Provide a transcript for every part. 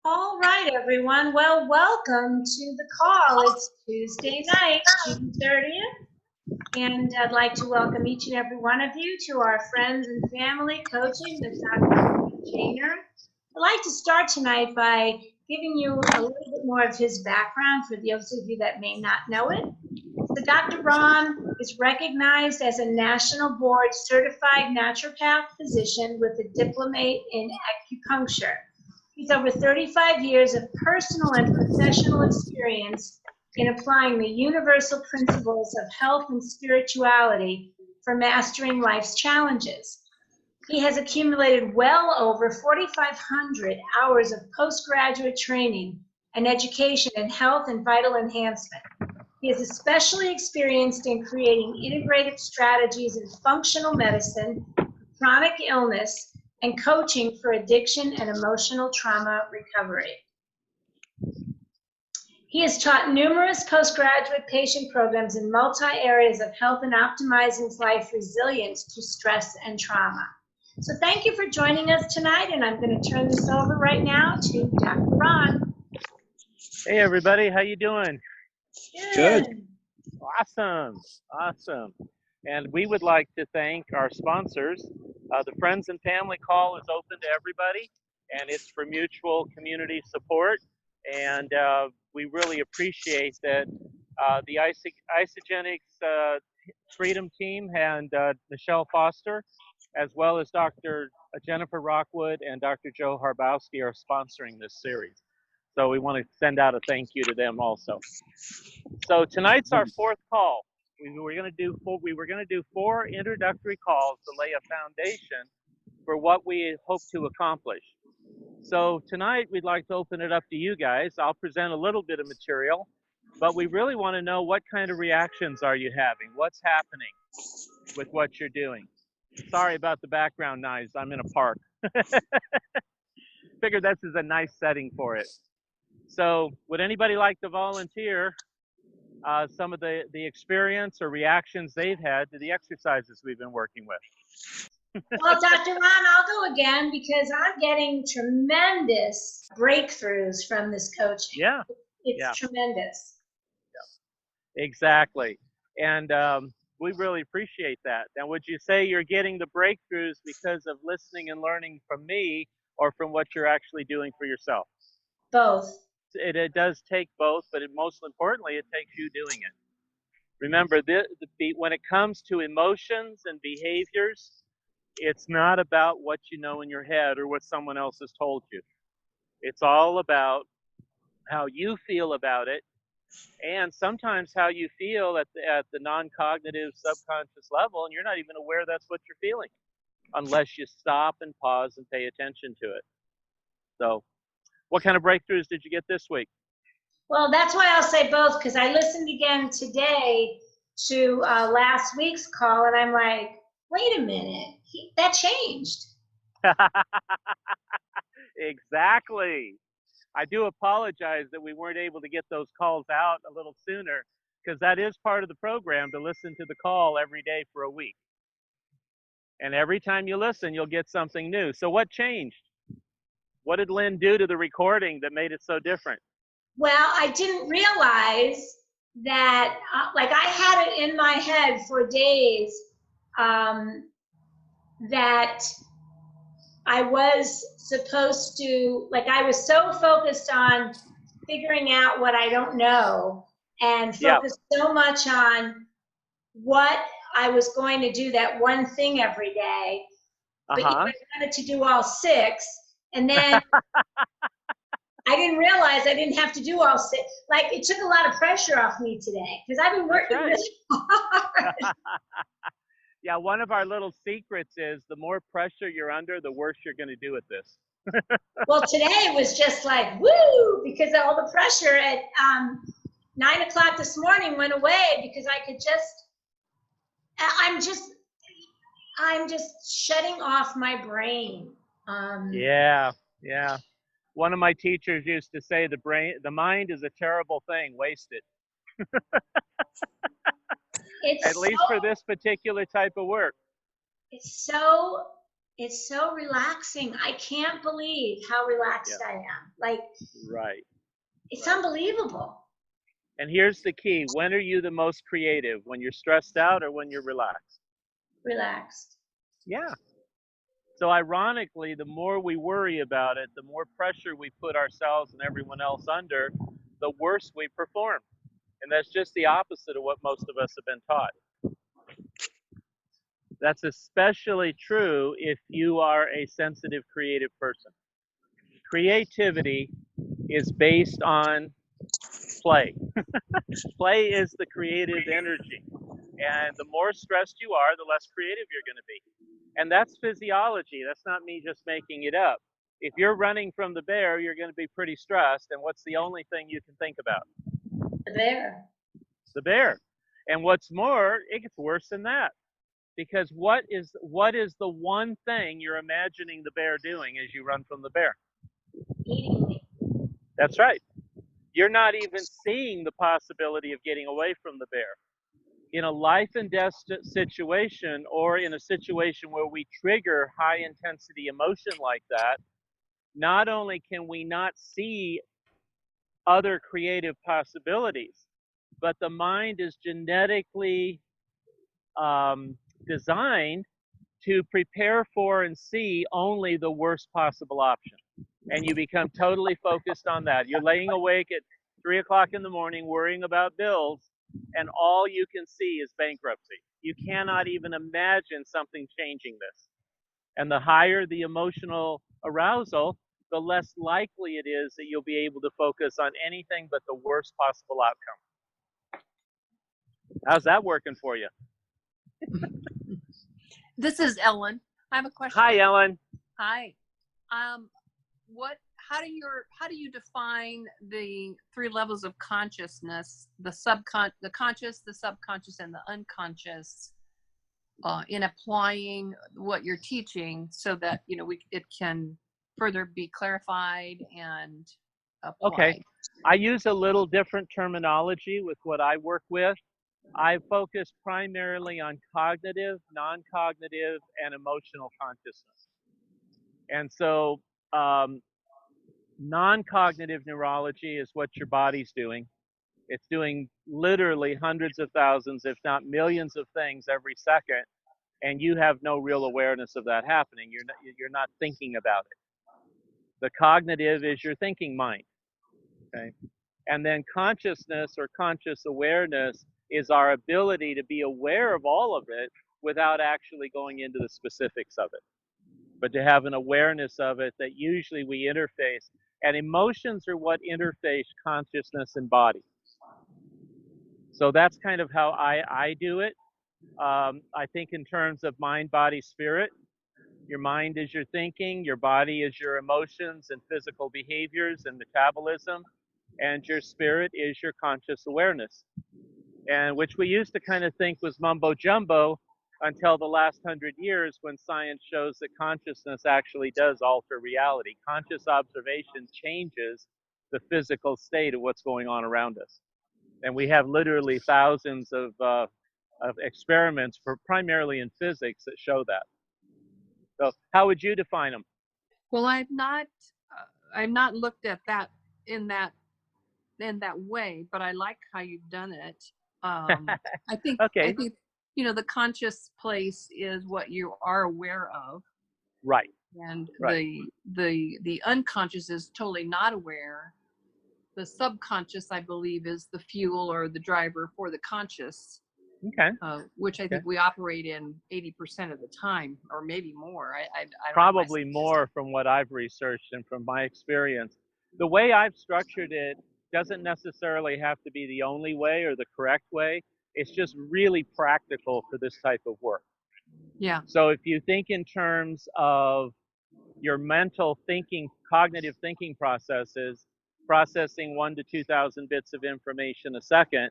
All right, everyone. Well, welcome to the call. It's Tuesday night, June 30th, and I'd like to welcome each and every one of you to our Friends and Family Coaching with Dr. Jahner. I'd like to start tonight by giving you a little bit more of his background for those of you that may not know it. So Dr. Ron is recognized as a national board certified naturopath physician with a diplomate in acupuncture. He's over 35 years of personal and professional experience in applying the universal principles of health and spirituality for mastering life's challenges. He has accumulated well over 4,500 hours of postgraduate training and education in health and vital enhancement. He is especially experienced in creating integrated strategies in functional medicine, chronic illness, and coaching for addiction and emotional trauma recovery. He has taught numerous postgraduate patient programs in multi-areas of health and optimizing life resilience to stress and trauma. So thank you for joining us tonight, and I'm going to turn this over right now to Dr. Ron. Hey everybody, how you doing? Good. Awesome. And we would like to thank our sponsors. The Friends and Family Call is open to everybody, and it's for mutual community support. And we really appreciate that the Isogenics Freedom Team and Michelle Foster, as well as Dr. Jennifer Rockwood and Dr. Joe Harbowski are sponsoring this series. So we want to send out a thank you to them also. So tonight's our fourth call. We were going to do four introductory calls to lay a foundation for what we hope to accomplish. So tonight we'd like to open it up to you guys. I'll present a little bit of material, but we really want to know what kind of reactions are you having? What's happening with what you're doing? Sorry about the background noise. I'm in a park. Figured this is a nice setting for it. So would anybody like to volunteer some of the experience or reactions they've had to the exercises we've been working with? Well, Dr. Ron, I'll go again because I'm getting tremendous breakthroughs from this coaching. Yeah. It's tremendous. Yeah. Exactly. And we really appreciate that. Now, would you say you're getting the breakthroughs because of listening and learning from me or from what you're actually doing for yourself? Both. It does take both, but most importantly, it takes you doing it. Remember, when it comes to emotions and behaviors, it's not about what you know in your head or what someone else has told you. It's all about how you feel about it, and sometimes how you feel at the non-cognitive subconscious level, and you're not even aware that's what you're feeling unless you stop and pause and pay attention to it. So what kind of breakthroughs did you get this week? Well, that's why I'll say both, because I listened again today to last week's call, and I'm like, wait a minute, that changed. Exactly. I do apologize that we weren't able to get those calls out a little sooner, because that is part of the program, to listen to the call every day for a week. And every time you listen, you'll get something new. So what changed? What did Lynn do to the recording that made it so different? Well, I didn't realize that, like I had it in my head for days that I was supposed to, like I was so focused on figuring out what I don't know and focused so much on what I was going to do, that one thing every day, but I wanted to do all six, and then I didn't realize I didn't have to do all six. Like, it took a lot of pressure off me today because I've been working really hard. Yeah, one of our little secrets is the more pressure you're under, the worse you're going to do at this. Well, today was just like, woo, because all the pressure at 9 o'clock this morning went away because I could I'm just shutting off my brain. Yeah. One of my teachers used to say the mind is a terrible thing, waste it. At least for this particular type of work. It's so It's so relaxing. I can't believe how relaxed Yeah, I am. Like, right. it's Right. unbelievable. And here's the key. When are you the most creative? When you're stressed out or when you're relaxed? Relaxed. Yeah. So ironically, the more we worry about it, the more pressure we put ourselves and everyone else under, the worse we perform. And that's just the opposite of what most of us have been taught. That's especially true if you are a sensitive, creative person. Creativity is based on play. Play is the creative energy. And the more stressed you are, the less creative you're going to be. And that's physiology. That's not me just making it up. If you're running from the bear, you're going to be pretty stressed. And what's the only thing you can think about? There. The bear. And what's more, it gets worse than that. Because what is the one thing you're imagining the bear doing as you run from the bear? Eating me. That's right. You're not even seeing the possibility of getting away from the bear. In a life and death situation, or in a situation where we trigger high intensity emotion like that, not only can we not see other creative possibilities, but the mind is genetically designed to prepare for and see only the worst possible option. And you become totally focused on that. You're laying awake at 3 o'clock in the morning worrying about bills, and all you can see is bankruptcy. You cannot even imagine something changing this. And the higher the emotional arousal, the less likely it is that you'll be able to focus on anything but the worst possible outcome. How's that working for you? This is Ellen. I have a question. Hi, Ellen. Hi. How do you define the three levels of consciousness, the conscious, the subconscious, and the unconscious, in applying what you're teaching so that it can further be clarified and applied? Okay. I use a little different terminology with what I work with. I focus primarily on cognitive, non-cognitive, and emotional consciousness. And so non-cognitive neurology is what your body's doing. It's doing literally hundreds of thousands, if not millions of things every second, and you have no real awareness of that happening. You're not thinking about it. The cognitive is your thinking mind. Okay? And then consciousness or conscious awareness is our ability to be aware of all of it without actually going into the specifics of it, but to have an awareness of it that usually we interface. And emotions are what interface consciousness and body. So that's kind of how I do it. I think in terms of mind, body, spirit. Your mind is your thinking, your body is your emotions and physical behaviors and metabolism, and your spirit is your conscious awareness. And which we used to kind of think was mumbo jumbo until the last 100 years, when science shows that consciousness actually does alter reality. Conscious observation changes the physical state of what's going on around us. And we have literally thousands of experiments, primarily in physics, that show that. So how would you define them? Well, I've not looked at that in that way, but I like how you've done it. I think Okay. the conscious place is what you are aware of, Right. and Right. the unconscious is totally not aware. The subconscious, I believe, is the fuel or the driver for the conscious. Okay. Which I think we operate in 80% of the time, or maybe more. I don't Probably more from what I've researched and from my experience. The way I've structured it doesn't necessarily have to be the only way or the correct way. It's just really practical for this type of work. Yeah. So if you think in terms of your mental thinking, cognitive thinking processes, processing 1 to 2,000 bits of information a second,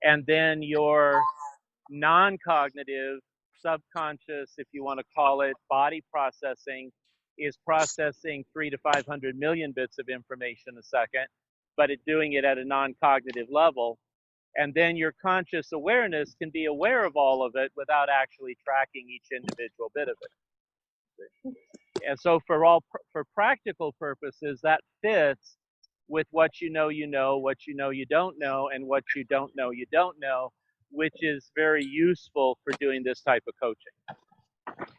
and then your non-cognitive, subconscious, if you want to call it, body processing is processing 3 to 500 million bits of information a second, but it's doing it at a non-cognitive level. And then your conscious awareness can be aware of all of it without actually tracking each individual bit of it. And so for practical purposes, that fits with what you know, what you don't know, and what you don't know, which is very useful for doing this type of coaching.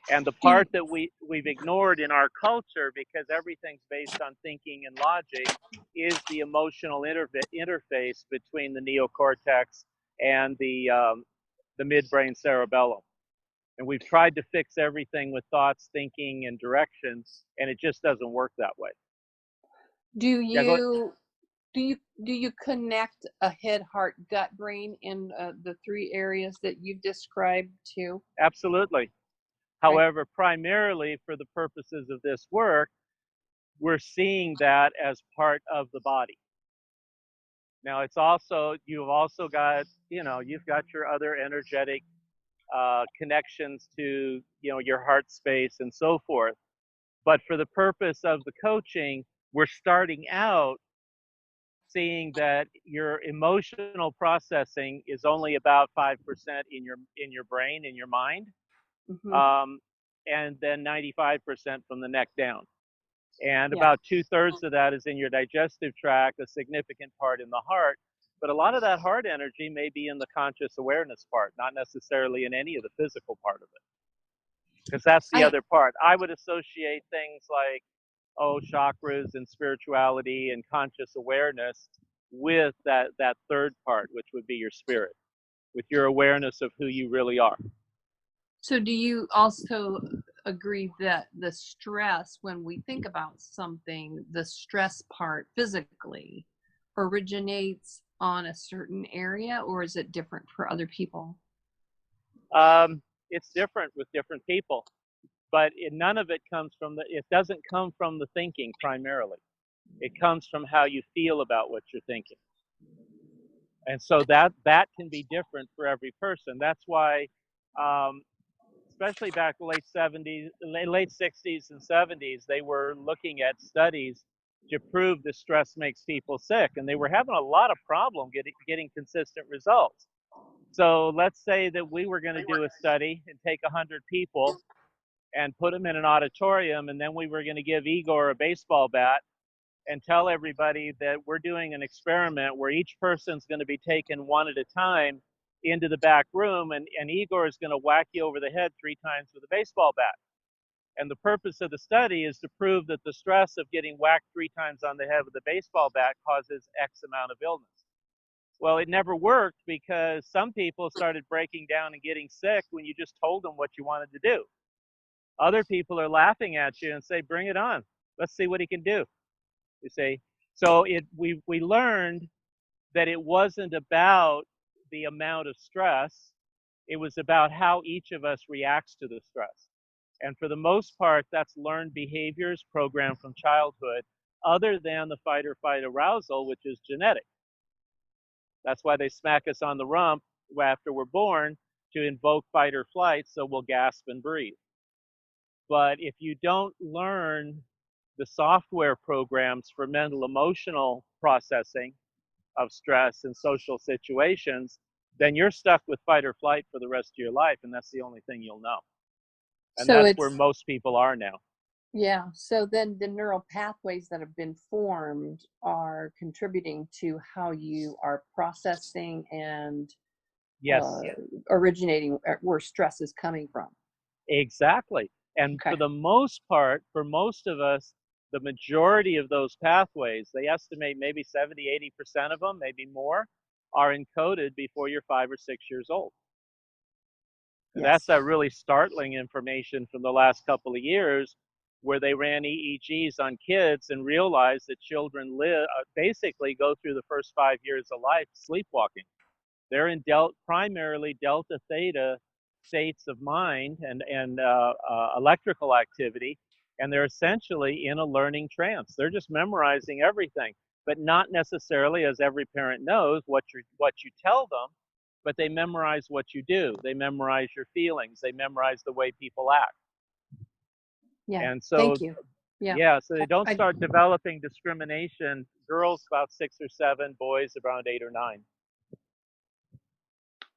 And the Do you, part that we've ignored in our culture, because everything's based on thinking and logic, is the emotional interface between the neocortex and the midbrain cerebellum. And we've tried to fix everything with thoughts, thinking, and direction, and it just doesn't work that way. do Yeah, go ahead. you do you connect a head, heart, gut, brain in the three areas that you've described too? Absolutely. Right. However, primarily for the purposes of this work, we're seeing that as part of the body. Now, you've also got, you've got your other energetic connections to, your heart space and so forth. But for the purpose of the coaching, we're starting out seeing that your emotional processing is only about 5% in your brain, in your mind, Mm-hmm. and then 95% from the neck down. And Yeah. about 2/3 of that is in your digestive tract, a significant part in the heart. But a lot of that heart energy may be in the conscious awareness part, not necessarily in any of the physical part of it. Because that's the other part. I would associate things like, chakras and spirituality and conscious awareness with that third part, which would be your spirit, with your awareness of who you really are. So do you also agree that the stress, when we think about something, the stress part physically originates on a certain area, or is it different for other people? It's different with different people, but none of it it doesn't come from the thinking primarily. It comes from how you feel about what you're thinking. And so that can be different for every person. That's why, especially back in the late 60s and 70s, they were looking at studies to prove that stress makes people sick, and they were having a lot of problem getting consistent results. So let's say that we were going to do a study and take 100 people and put them in an auditorium, and then we were going to give Igor a baseball bat and tell everybody that we're doing an experiment where each person's going to be taken one at a time into the back room, and Igor is going to whack you over the head 3 times with a baseball bat. And the purpose of the study is to prove that the stress of getting whacked 3 times on the head with a baseball bat causes X amount of illness. Well, it never worked because some people started breaking down and getting sick when you just told them what you wanted to do. Other people are laughing at you and say, bring it on. Let's see what he can do. You see? So we learned that it wasn't about the amount of stress. It was about how each of us reacts to the stress. And for the most part, that's learned behaviors programmed from childhood, other than the fight or flight arousal, which is genetic. That's why they smack us on the rump after we're born to invoke fight or flight, so we'll gasp and breathe. But if you don't learn the software programs for mental emotional processing of stress in social situations, then you're stuck with fight or flight for the rest of your life, and that's the only thing you'll know. And So that's where most people are now. Yeah. So then the neural pathways that have been formed are contributing to how you are processing and Yes, originating where stress is coming from. exactly. And Okay. for the most part, for most of us, the majority of those pathways, they estimate maybe 70, 80% of them, maybe more, are encoded before you're 5 or 6 years old. And Yes. that's that really startling information from the last couple of years, where they ran EEGs on kids and realized that children basically go through the first 5 years of life sleepwalking. They're in primarily delta theta states of mind and electrical activity, and they're essentially in a learning trance. They're just memorizing everything, but not necessarily, as every parent knows, what you tell them, but they memorize what you do. They memorize your feelings. They memorize the way people act. Yeah. And so, Thank you. Yeah. so they don't start developing discrimination. Girls about 6 or 7, boys around 8 or 9.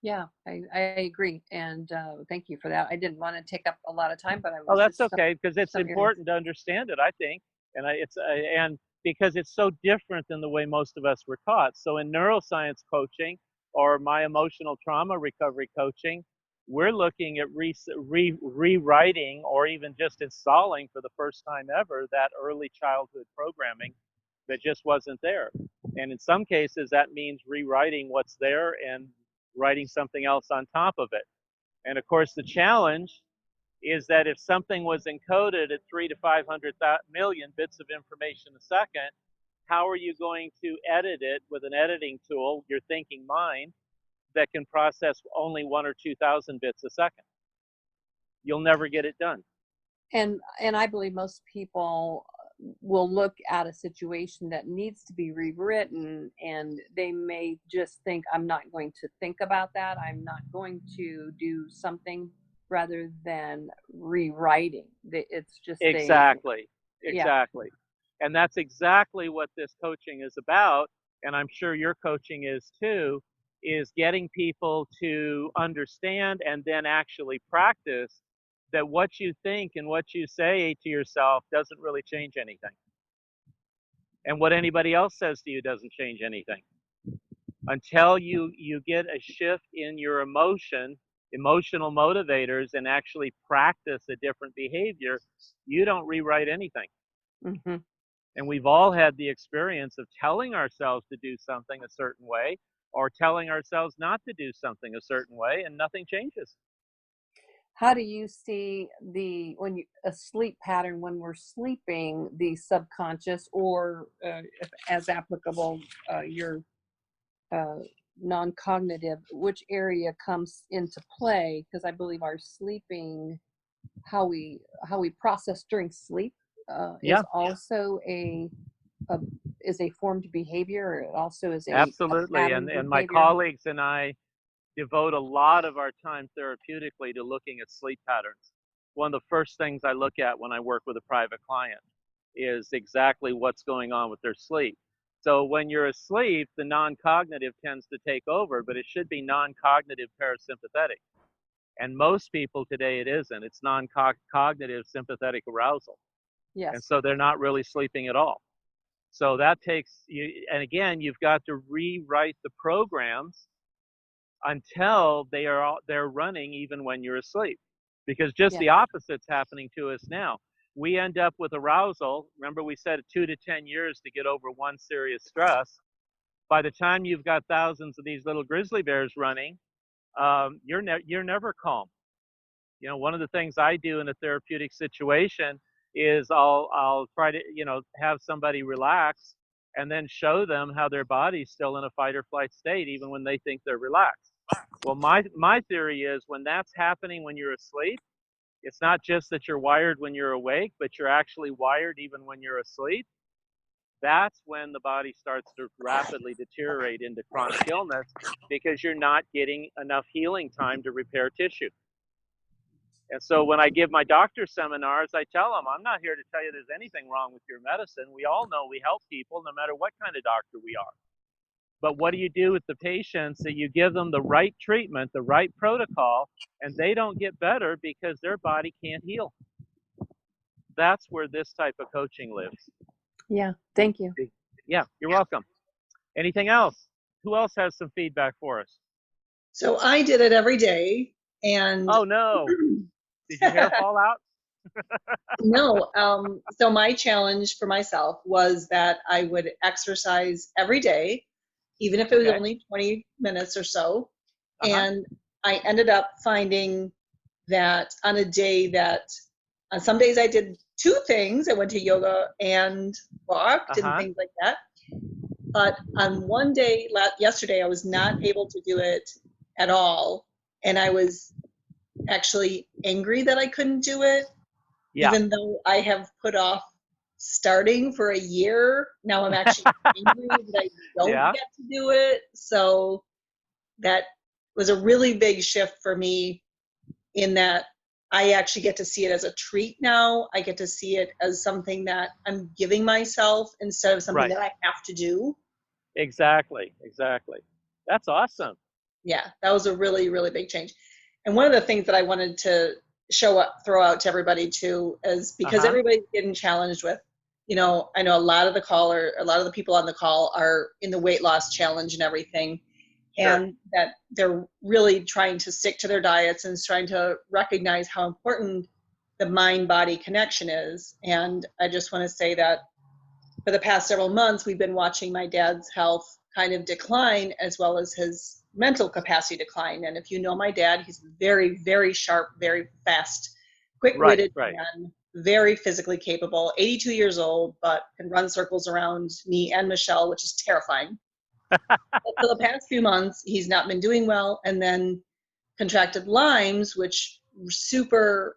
Yeah, I agree. And thank you for that. I didn't want to take up a lot of time, but I Oh, was that's just okay, because it's some areas. important to understand it, I think, and and because it's so different than the way most of us were taught. So in neuroscience coaching or my emotional trauma recovery coaching, we're looking at rewriting or even just installing for the first time ever that early childhood programming that just wasn't there. And in some cases, that means rewriting what's there and writing something else on top of it. And of course, the challenge is that if something was encoded at 3 to 500 million bits of information a second, how are you going to edit it with an editing tool, your thinking mind, that can process only 1 or 2,000 bits a second? You'll never get it done. And I believe most people will look at a situation that needs to be rewritten, and they may just think, I'm not going to think about that. I'm not going to do something, rather than rewriting. It's just Exactly. yeah. Exactly. And that's exactly what this coaching is about. And I'm sure your coaching is too, is getting people to understand and then actually practice that what you think and what you say to yourself doesn't really change anything. And what anybody else says to you doesn't change anything. Until you get a shift in your emotional motivators, and actually practice a different behavior, you don't rewrite anything. Mm-hmm. And we've all had the experience of telling ourselves to do something a certain way or telling ourselves not to do something a certain way, and nothing changes. How do you see a sleep pattern when we're sleeping, the subconscious, or if, as applicable, your uh, non-cognitive, which area comes into play? Because I believe our sleeping, how we process during sleep, is Yeah, also a is a formed behavior. It also is a absolutely. pattern And my behavior. colleagues and I devote a lot of our time therapeutically to looking at sleep patterns. One of the first things I look at when I work with a private client is exactly what's going on with their sleep. So when you're asleep, the non-cognitive tends to take over, but it should be non-cognitive parasympathetic. And most people today, it isn't. It's non-cognitive sympathetic arousal. And Yes. so they're not really sleeping at all. So that takes you, and again, you've got to rewrite the programs until they're running even when you're asleep, because just Yes. the opposite's happening to us now. We end up with arousal. Remember, we said 2 to 10 years to get over one serious stress. By the time you've got thousands of these little grizzly bears running, you're never calm. One of the things I do in a therapeutic situation is I'll try to have somebody relax, and then show them how their body's still in a fight or flight state even when they think they're relaxed. Well, my theory is, when that's happening when you're asleep, it's not just that you're wired when you're awake, but you're actually wired even when you're asleep. That's when the body starts to rapidly deteriorate into chronic illness, because you're not getting enough healing time to repair tissue. And so when I give my doctor seminars, I tell them, I'm not here to tell you there's anything wrong with your medicine. We all know we help people no matter what kind of doctor we are. But what do you do with the patients that you give them the right treatment, the right protocol, and they don't get better because their body can't heal? That's where this type of coaching lives. Yeah. Thank you. Yeah, you're welcome. Anything else? Who else has some feedback for us? So I did it every day, and Oh no. Did your hair fall out? no. So my challenge for myself was that I would exercise every day, even if it was Okay. only 20 minutes or so. Uh-huh. And I ended up finding that on a day that, on some days I did two things. I went to yoga and walked and Uh-huh. things like that. But on one day, yesterday, I was not able to do it at all. And I was actually angry that I couldn't do it, Yeah. even though I have put off starting for a year. Now I'm actually angry that I don't Yeah. get to do it. So that was a really big shift for me, in that I actually get to see it as a treat now. I get to see it as something that I'm giving myself instead of something Right. that I have to do. Exactly. Exactly. That's awesome. Yeah, that was a really, really big change. And one of the things that I wanted to throw out to everybody too, is because everybody's getting challenged with, you know, I know a lot of the people on the call are in the weight loss challenge and everything, Sure. and that they're really trying to stick to their diets and trying to recognize how important the mind-body connection is. And I just want to say that for the past several months, we've been watching my dad's health kind of decline, as well as his mental capacity decline. And if you know my dad, he's very, very sharp, very fast, quick-witted man, very physically capable, 82 years old, but can run circles around me and Michelle, which is terrifying. But for the past few months, he's not been doing well, and then contracted Lyme's, which super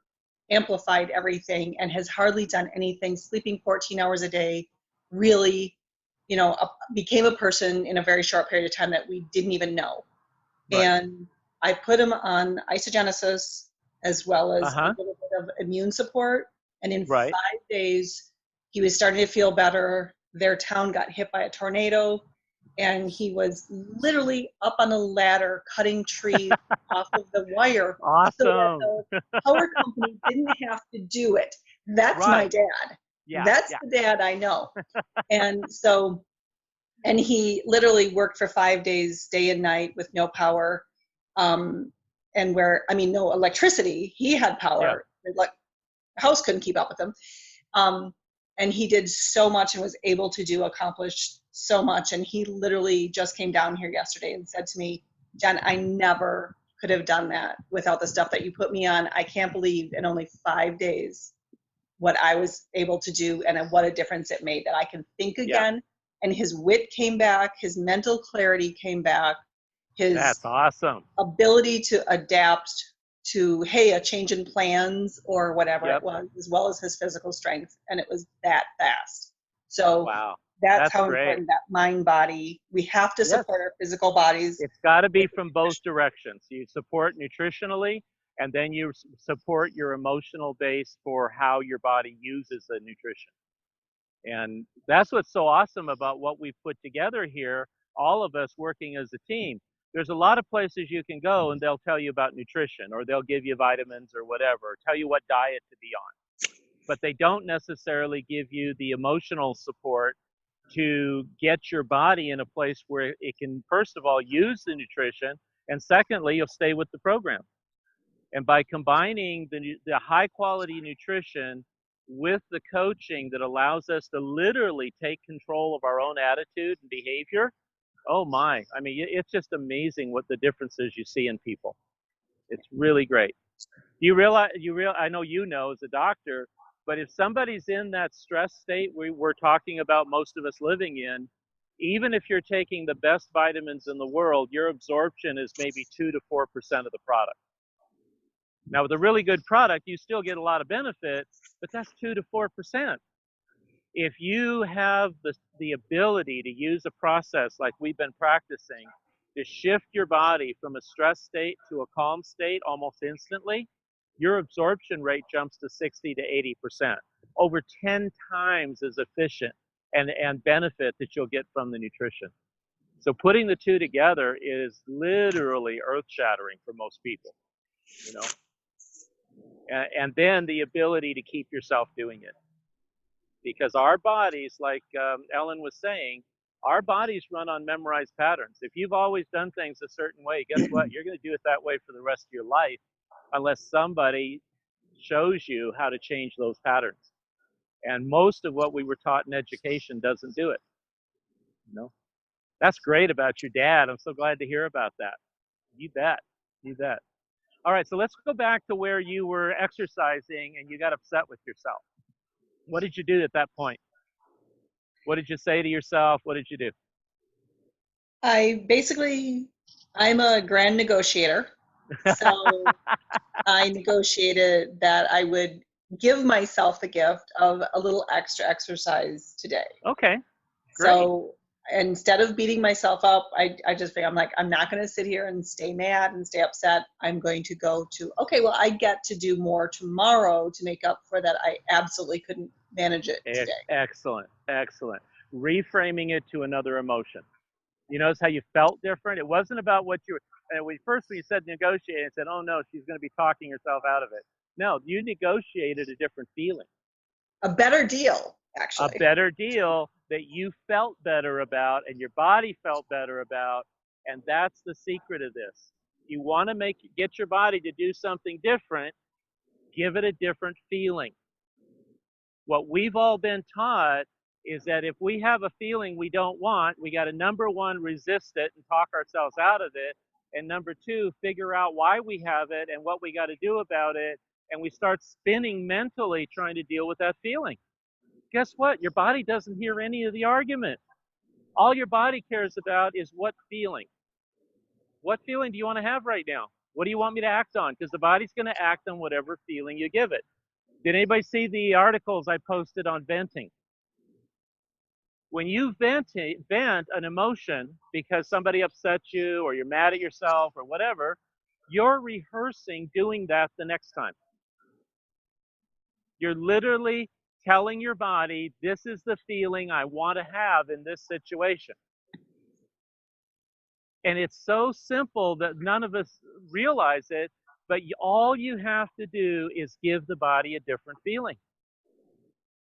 amplified everything, and has hardly done anything, sleeping 14 hours a day, really, you know, became a person in a very short period of time that we didn't even know. Right. And I put him on isogenesis as well as a little bit of immune support. And in 5 days, he was starting to feel better. Their town got hit by a tornado, and he was literally up on a ladder cutting trees off of the wire. Awesome. So that the power company didn't have to do it. That's my dad. Yeah, That's the dad I know. And so, and he literally worked for 5 days, day and night, with no power. And no electricity. He had power. Like, house couldn't keep up with him. And he did so much and was able to accomplish so much. And he literally just came down here yesterday and said to me, Jen, I never could have done that without the stuff that you put me on. I can't believe in only 5 days what I was able to do and what a difference it made, that I can think again. And his wit came back, his mental clarity came back, his That's awesome. ability to adapt to, hey, a change in plans or whatever it was, as well as his physical strength. And it was that fast. So that's how important that mind body, we have to support our physical bodies. It's got to be from both directions. You support nutritionally, and then you support your emotional base for how your body uses the nutrition. And that's what's so awesome about what we've put together here, all of us working as a team. There's a lot of places you can go and they'll tell you about nutrition, or they'll give you vitamins or whatever, or tell you what diet to be on. But they don't necessarily give you the emotional support to get your body in a place where it can, first of all, use the nutrition, and secondly, you'll stay with the program. And by combining the high quality nutrition with the coaching that allows us to literally take control of our own attitude and behavior, oh my, I mean, it's just amazing what the differences you see in people. It's really great. You realize, I know you know as a doctor, but if somebody's in that stress state we're talking about most of us living in, even if you're taking the best vitamins in the world, your absorption is maybe 2 to 4% of the product. Now, with a really good product, you still get a lot of benefit, but that's 2 to 4%. If you have the ability to use a process like we've been practicing to shift your body from a stress state to a calm state almost instantly, your absorption rate jumps to 60 to 80%, over 10 times as efficient and benefit that you'll get from the nutrition. So putting the two together is literally earth-shattering for most people, you know. And then the ability to keep yourself doing it. Because our bodies, like Ellen was saying, our bodies run on memorized patterns. If you've always done things a certain way, guess what? You're going to do it that way for the rest of your life unless somebody shows you how to change those patterns. And most of what we were taught in education doesn't do it. You know? That's great about your dad. I'm so glad to hear about that. You bet. You bet. All right, so let's go back to where you were exercising and you got upset with yourself. What did you do at that point? What did you say to yourself? What did you do? I'm a grand negotiator. So I negotiated that I would give myself the gift of a little extra exercise today. Okay, great. So instead of beating myself up, I just think, I'm like, I'm not going to sit here and stay mad and stay upset. I'm going to go to, okay, well, I get to do more tomorrow to make up for that. I absolutely couldn't manage it today. Excellent, excellent. Reframing it to another emotion. You notice how you felt different? It wasn't about what you were, and when you said negotiate, and said, oh no, she's going to be talking herself out of it. No, you negotiated a different feeling, A better deal, a actually. better deal that you felt better about and your body felt better about. And that's the secret of this. You want to get your body to do something different, give it a different feeling. What we've all been taught is that if we have a feeling we don't want, we got to, number one, resist it and talk ourselves out of it. And number two, figure out why we have it and what we got to do about it. And we start spinning mentally trying to deal with that feeling. Guess what? Your body doesn't hear any of the argument. All your body cares about is what feeling. What feeling do you want to have right now? What do you want me to act on? Because the body's going to act on whatever feeling you give it. Did anybody see the articles I posted on venting? When you vent an emotion because somebody upsets you or you're mad at yourself or whatever, you're rehearsing doing that the next time. You're literally telling your body, this is the feeling I want to have in this situation. And it's so simple that none of us realize it, but all you have to do is give the body a different feeling.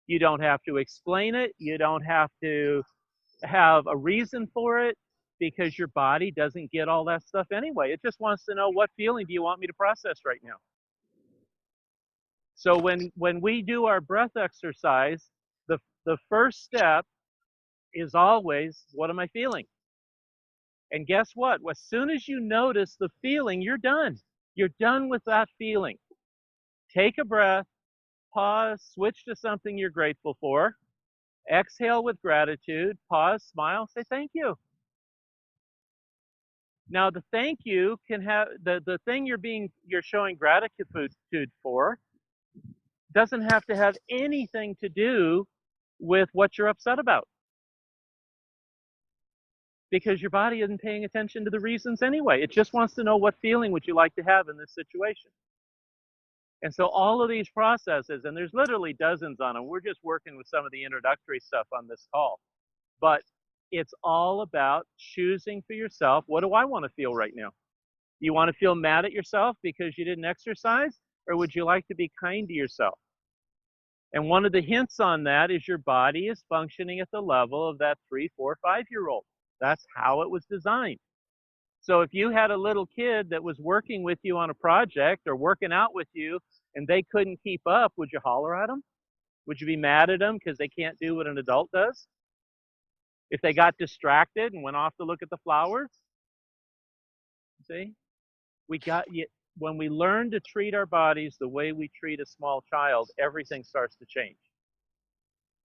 You don't have to explain it. You don't have to have a reason for it, because your body doesn't get all that stuff anyway. It just wants to know, what feeling do you want me to process right now? So when we do our breath exercise, the first step is always, what am I feeling? And guess what? As soon as you notice the feeling, you're done. You're done with that feeling. Take a breath, pause, switch to something you're grateful for, exhale with gratitude, pause, smile, say thank you. Now the thank you can have, the thing you're showing gratitude for doesn't have to have anything to do with what you're upset about, because your body isn't paying attention to the reasons anyway. It just wants to know, what feeling would you like to have in this situation? And so all of these processes, and there's literally dozens on them, we're just working with some of the introductory stuff on this call, but it's all about choosing for yourself, what do I want to feel right now? You want to feel mad at yourself because you didn't exercise, or would you like to be kind to yourself? And one of the hints on that is your body is functioning at the level of that 3, 4, 5-year-old. That's how it was designed. So if you had a little kid that was working with you on a project or working out with you and they couldn't keep up, would you holler at them? Would you be mad at them because they can't do what an adult does? If they got distracted and went off to look at the flowers? See? When we learn to treat our bodies the way we treat a small child, everything starts to change.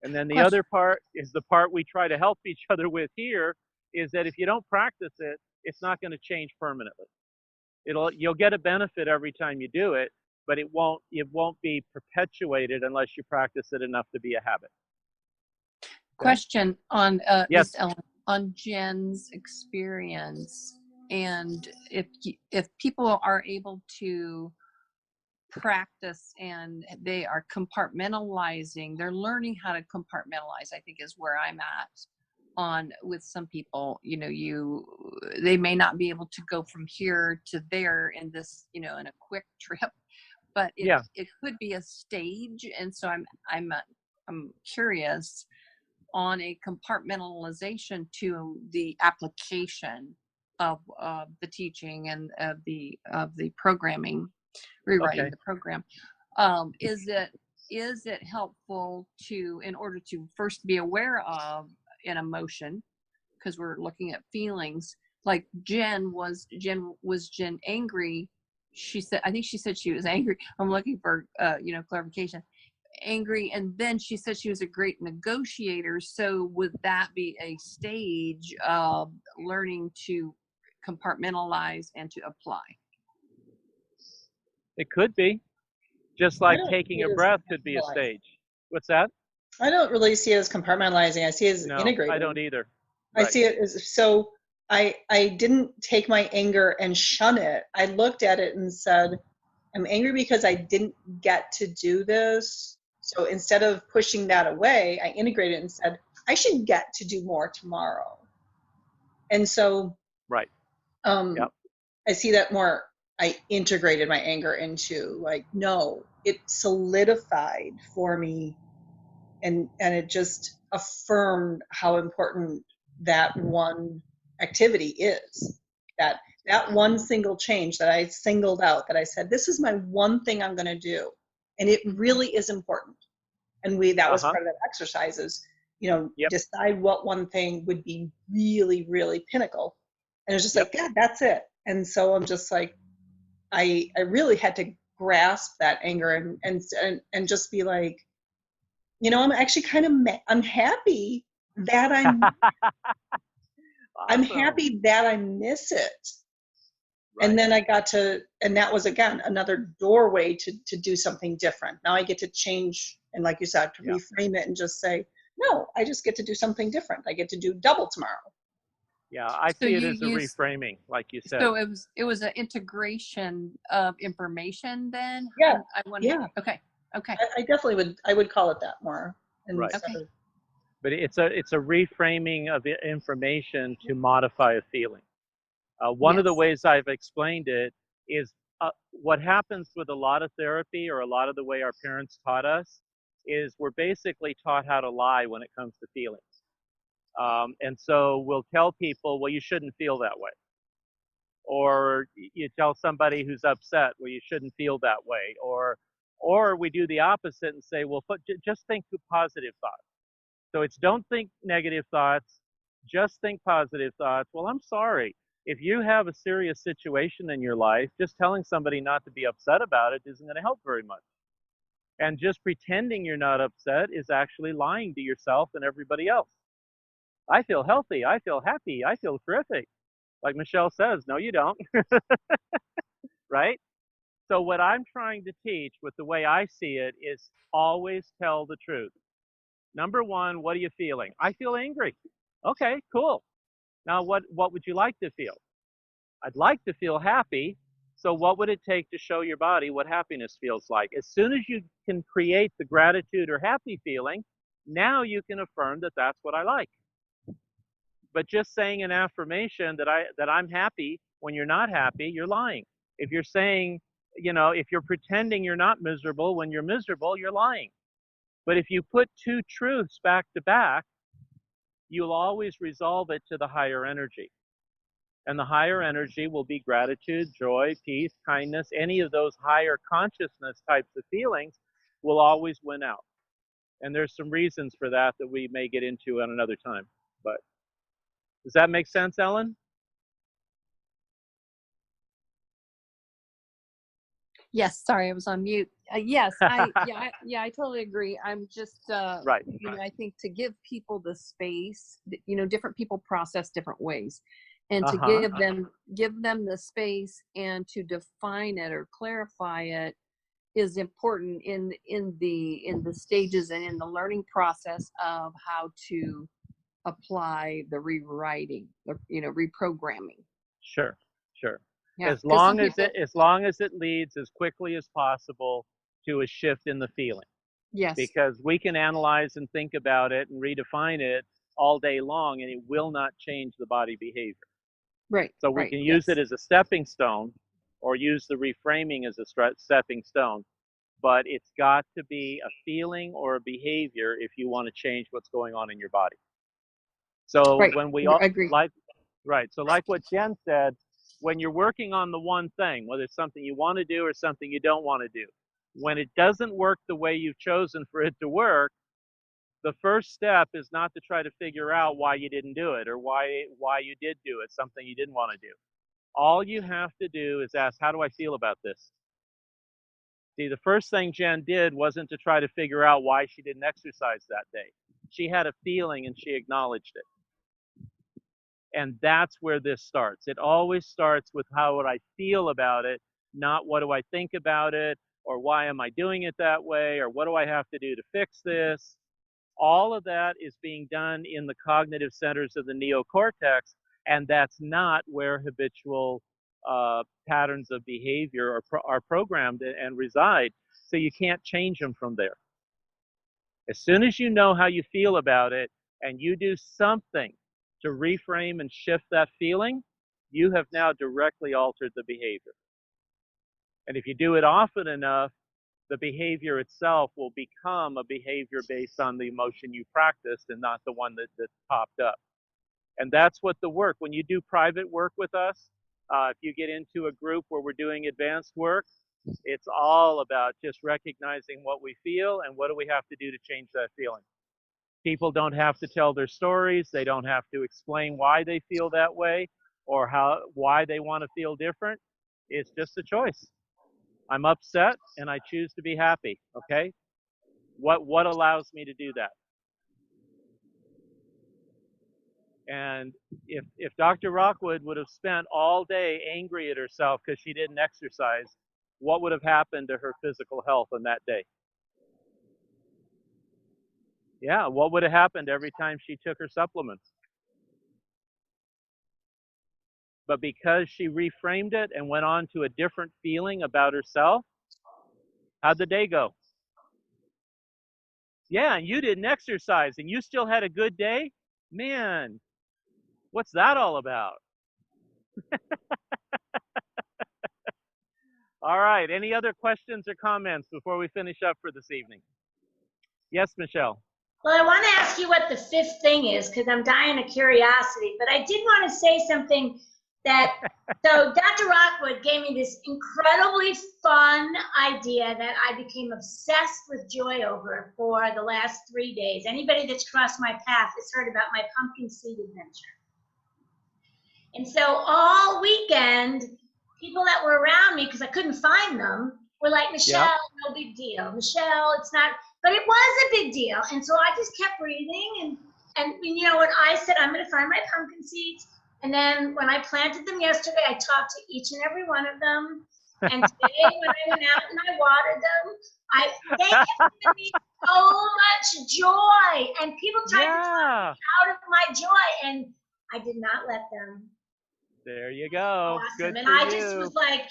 And then the other part is the part we try to help each other with here, is that if you don't practice it, it's not going to change permanently. You'll get a benefit every time you do it, but it won't be perpetuated unless you practice it enough to be a habit. Okay? Question on yes. Ms. Ellen, on Jen's experience, and if people are able to practice and they are compartmentalizing, they're learning how to compartmentalize, I think is where I'm at with some people. They may not be able to go from here to there in this, in a quick trip, but it could be a stage. And so I'm curious on a compartmentalization to the application of the teaching and of the programming, rewriting the program. Is it helpful in order to first be aware of an emotion, because we're looking at feelings, like was Jen angry? I think she said she was angry. I'm looking for clarification. Angry, and then she said she was a great negotiator. So would that be a stage of learning to compartmentalize and to apply? It could be. Just like taking a breath could be a stage. What's that? I don't really see it as compartmentalizing. I see it as integrating. I don't either. Right. I see it as, so I didn't take my anger and shun it. I looked at it and said, I'm angry because I didn't get to do this. So instead of pushing that away, I integrated it and said, I should get to do more tomorrow. And so Right. Yep. I see that more. I integrated my anger into like, no, it solidified for me, and it just affirmed how important that one activity is. That one single change that I singled out, that I said, this is my one thing I'm going to do, and it really is important. And that was part of that exercise is, decide what one thing would be really, really pinnacle. And it was just like, God, that's it. And so I'm just like, I really had to grasp that anger and just be like, I'm actually kind of, I'm happy that I'm happy that I miss it. Right. And then I got to, and that was again another doorway to do something different. Now I get to change, and like you said, to reframe it and just say, no, I just get to do something different. I get to do double tomorrow. Yeah, I see it as a reframing, like you said. So it was an integration of information then? Yeah. Yeah. Okay. I definitely would call it that more. Right. Okay. But it's a reframing of information to modify a feeling. One of the ways I've explained it is what happens with a lot of therapy, or a lot of the way our parents taught us, is we're basically taught how to lie when it comes to feelings. And so we'll tell people, well, you shouldn't feel that way. Or you tell somebody who's upset, well, you shouldn't feel that way. Or we do the opposite and say, well, just think positive thoughts. So it's don't think negative thoughts, just think positive thoughts. Well, I'm sorry. If you have a serious situation in your life, just telling somebody not to be upset about it isn't going to help very much. And just pretending you're not upset is actually lying to yourself and everybody else. I feel healthy. I feel happy. I feel terrific. Like Michelle says, no, you don't. Right? So what I'm trying to teach with the way I see it is always tell the truth. Number one, what are you feeling? I feel angry. Okay, cool. Now, what would you like to feel? I'd like to feel happy. So what would it take to show your body what happiness feels like? As soon as you can create the gratitude or happy feeling, now you can affirm that that's what I like. But just saying an affirmation that I'm happy when you're not happy, you're lying. If you're saying, if you're pretending you're not miserable when you're miserable, you're lying. But if you put two truths back to back, you'll always resolve it to the higher energy. And the higher energy will be gratitude, joy, peace, kindness. Any of those higher consciousness types of feelings will always win out. And there's some reasons for that we may get into at another time. But does that make sense, Ellen? Yes, sorry, I was on mute. Yes, I totally agree. I'm just right. I think to give people the space, different people process different ways, and to give them the space and to define it or clarify it is important in the stages and in the learning process of how to apply the rewriting, reprogramming. Sure. Yeah, as long as it leads as quickly as possible to a shift in the feeling. Yes. Because we can analyze and think about it and redefine it all day long, and it will not change the body behavior. Right. So we can use it as a stepping stone, or use the reframing as a stepping stone. But it's got to be a feeling or a behavior if you want to change what's going on in your body. So when we all agree. So like what Jen said, when you're working on the one thing, whether it's something you want to do or something you don't want to do, when it doesn't work the way you've chosen for it to work, the first step is not to try to figure out why you didn't do it, or why you did do it, something you didn't want to do. All you have to do is ask, how do I feel about this? See, the first thing Jen did wasn't to try to figure out why she didn't exercise that day. She had a feeling and she acknowledged it. And that's where this starts. It always starts with how would I feel about it, not what do I think about it, or why am I doing it that way, or what do I have to do to fix this. All of that is being done in the cognitive centers of the neocortex, and that's not where habitual patterns of behavior are programmed and reside. So you can't change them from there. As soon as you know how you feel about it and you do something to reframe and shift that feeling, you have now directly altered the behavior. And if you do it often enough, the behavior itself will become a behavior based on the emotion you practiced and not the one that popped up. And that's what the work, when you do private work with us, if you get into a group where we're doing advanced work, it's all about just recognizing what we feel and what do we have to do to change that feeling. People don't have to tell their stories. They don't have to explain why they feel that way or why they want to feel different. It's just a choice. I'm upset and I choose to be happy. Okay? What allows me to do that? And if Dr. Rockwood would have spent all day angry at herself because she didn't exercise, what would have happened to her physical health on that day? Yeah, what would have happened every time she took her supplements? But because she reframed it and went on to a different feeling about herself, how'd the day go? Yeah, and you didn't exercise and you still had a good day? Man, what's that all about? All right, any other questions or comments before we finish up for this evening? Yes, Michelle. Well, I want to ask you what the fifth thing is because I'm dying of curiosity, but I did want to say something that, so Dr. Rockwood gave me this incredibly fun idea that I became obsessed with joy over for the last 3 days. Anybody that's crossed my path has heard about my pumpkin seed adventure. And so all weekend, people that were around me, because I couldn't find them, were like, Michelle, no big deal. Michelle, it's not, but it was a big deal. And so I just kept breathing. And you know, when I said, I'm going to find my pumpkin seeds, and then when I planted them yesterday, I talked to each and every one of them. And today, when I went out and I watered them, they have given me so much joy. And people tried to talk me out of my joy, and I did not let them. There you go. Awesome. Good And for I you. just was like,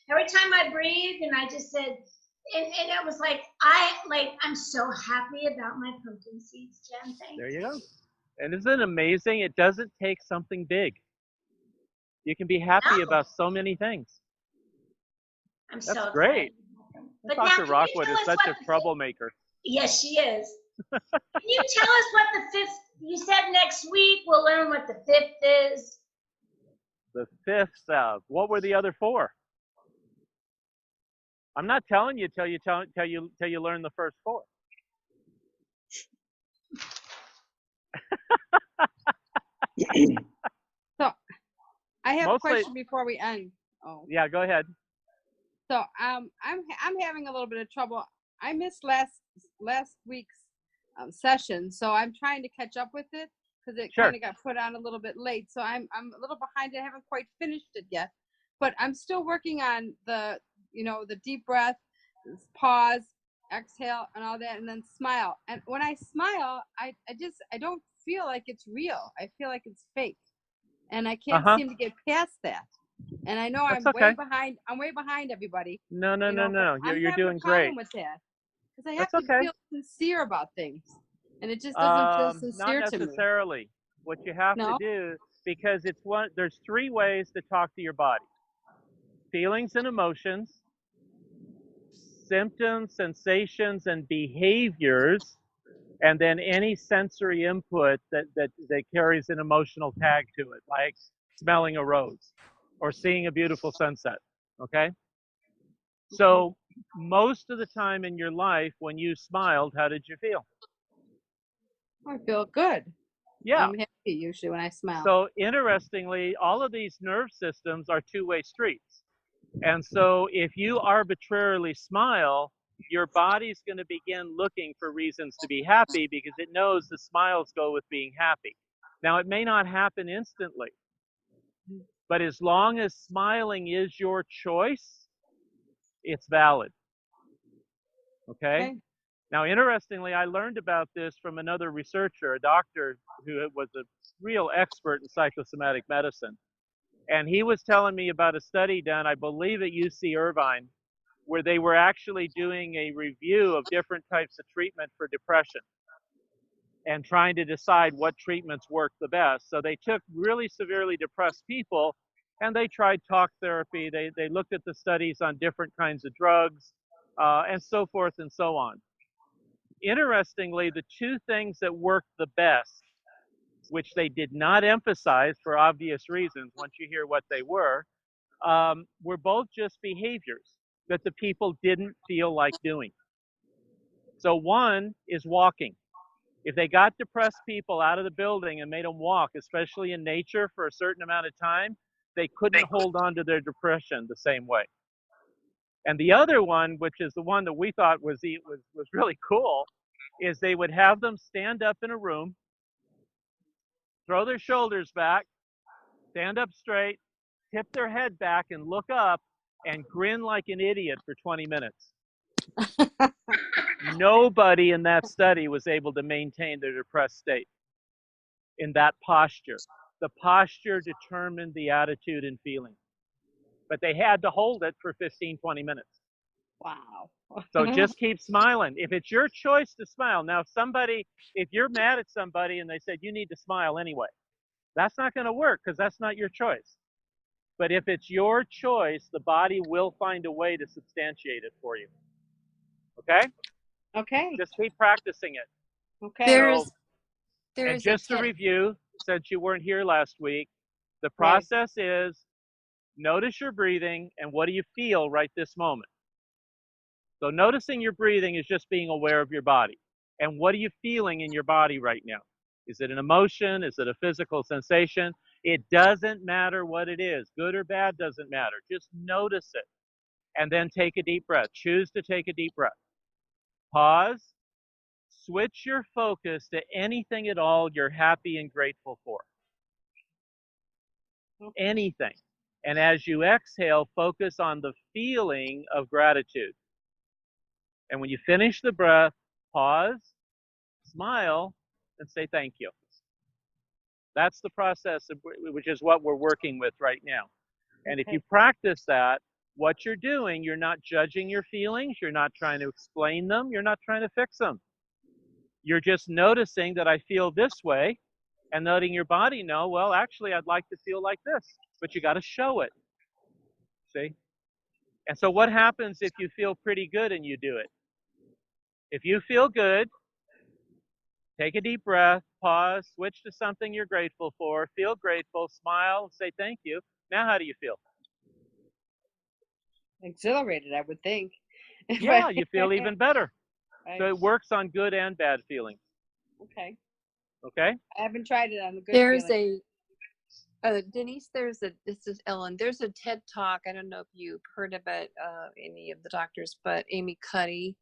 every time I breathed, and I just said, and it was like, I'm so happy about my pumpkin seeds, Jen. Thank There you. you go. And isn't it amazing? It doesn't take something big. You can be happy about so many things. I'm That's so great. But Dr. now, Rockwood is such a troublemaker. Yes, she is. Can you tell us what the fifth, you said next week we'll learn what the fifth is. The fifth, what were the other four? I'm not telling you till you learn the first four. So I have a Mostly, question before we end. Oh. Yeah, go ahead. So I'm having a little bit of trouble. I missed last week's session, so I'm trying to catch up with it because it kind of got put on a little bit late. So I'm a little behind. I haven't quite finished it yet, but I'm still working on the deep breath, pause, exhale, and all that, and then smile. And when I smile, I don't feel like it's real. I feel like it's fake, and I can't seem to get past that. And I know I'm way behind. I'm way behind everybody. No. You're doing a problem great. with that because I have to feel sincere about things, and it just doesn't feel sincere not to me. Not necessarily. What you have to do, because there's three ways to talk to your body: feelings and emotions, symptoms, sensations, and behaviors, and then any sensory input that carries an emotional tag to it, like smelling a rose or seeing a beautiful sunset. Okay? So most of the time in your life, when you smiled, how did you feel? I feel good. Yeah. I'm happy usually when I smile. So interestingly, all of these nerve systems are two-way streets. And so if you arbitrarily smile, your body's going to begin looking for reasons to be happy because it knows the smiles go with being happy. Now, it may not happen instantly, but as long as smiling is your choice, it's valid. Okay? Now, interestingly, I learned about this from another researcher, a doctor who was a real expert in psychosomatic medicine. And he was telling me about a study done, I believe, at UC Irvine, where they were actually doing a review of different types of treatment for depression. and trying to decide what treatments work the best. So they took really severely depressed people and they tried talk therapy. They looked at the studies on different kinds of drugs and so forth and so on. Interestingly, the two things that worked the best, which they did not emphasize for obvious reasons once you hear what they were both just behaviors that the people didn't feel like doing. So one is walking. If they got depressed people out of the building and made them walk, especially in nature for a certain amount of time, they couldn't hold on to their depression the same way. And the other one, which is the one that we thought was really cool, is they would have them stand up in a room, throw their shoulders back, stand up straight, tip their head back and look up and grin like an idiot for 20 minutes. Nobody in that study was able to maintain their depressed state in that posture. The posture determined the attitude and feeling. But they had to hold it for 15, 20 minutes. Wow. So just keep smiling. If it's your choice to smile, now if you're mad at somebody and they said you need to smile anyway, that's not going to work because that's not your choice. But if it's your choice, the body will find a way to substantiate it for you. Okay? Okay. Just keep practicing it. Okay. And just to review, since you weren't here last week, the process is notice your breathing and what do you feel right this moment. So noticing your breathing is just being aware of your body. And what are you feeling in your body right now? Is it an emotion? Is it a physical sensation? It doesn't matter what it is. Good or bad doesn't matter. Just notice it. And then take a deep breath. Choose to take a deep breath. Pause. Switch your focus to anything at all you're happy and grateful for. Anything. And as you exhale, focus on the feeling of gratitude. And when you finish the breath, pause, smile, and say thank you. That's the process, which is what we're working with right now. And if you practice that, what you're doing, you're not judging your feelings, you're not trying to explain them, you're not trying to fix them. You're just noticing that I feel this way and letting your body know, well, actually, I'd like to feel like this, but you got to show it. See? And so what happens if you feel pretty good and you do it? If you feel good, take a deep breath, pause, switch to something you're grateful for, feel grateful, smile, say thank you. Now how do you feel? Exhilarated, I would think. Yeah, you feel even better. Right. So it works on good and bad feelings. Okay. Okay? I haven't tried it on the good There's feeling. Denise, this is Ellen. There's a TED Talk. I don't know if you've heard of it, any of the doctors, but Amy Cuddy,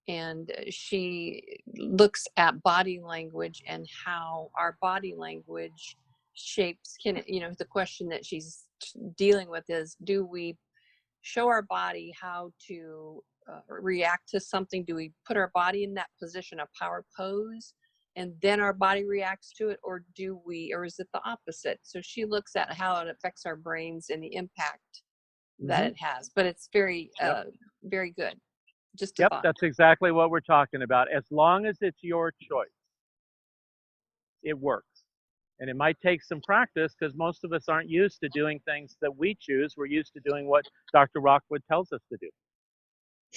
and she looks at body language and how our body language shapes, the question that she's dealing with is, do we show our body how to react to something? Do we put our body in that position of power pose and then our body reacts to it, or is it the opposite? So she looks at how it affects our brains and the impact that it has. But it's very, very good. Just a thought. That's exactly what we're talking about. As long as it's your choice, it works. And it might take some practice because most of us aren't used to doing things that we choose. We're used to doing what Dr. Rockwood tells us to do.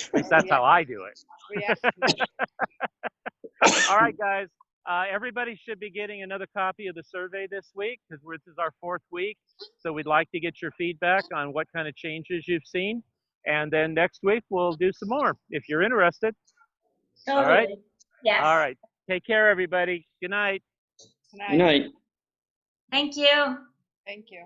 At least that's how I do it. All right, guys. Everybody should be getting another copy of the survey this week because this is our 4th week. So we'd like to get your feedback on what kind of changes you've seen. And then next week, we'll do some more if you're interested. Totally. All right? Yes. All right. Take care, everybody. Good night. Good night. Thank you. Thank you.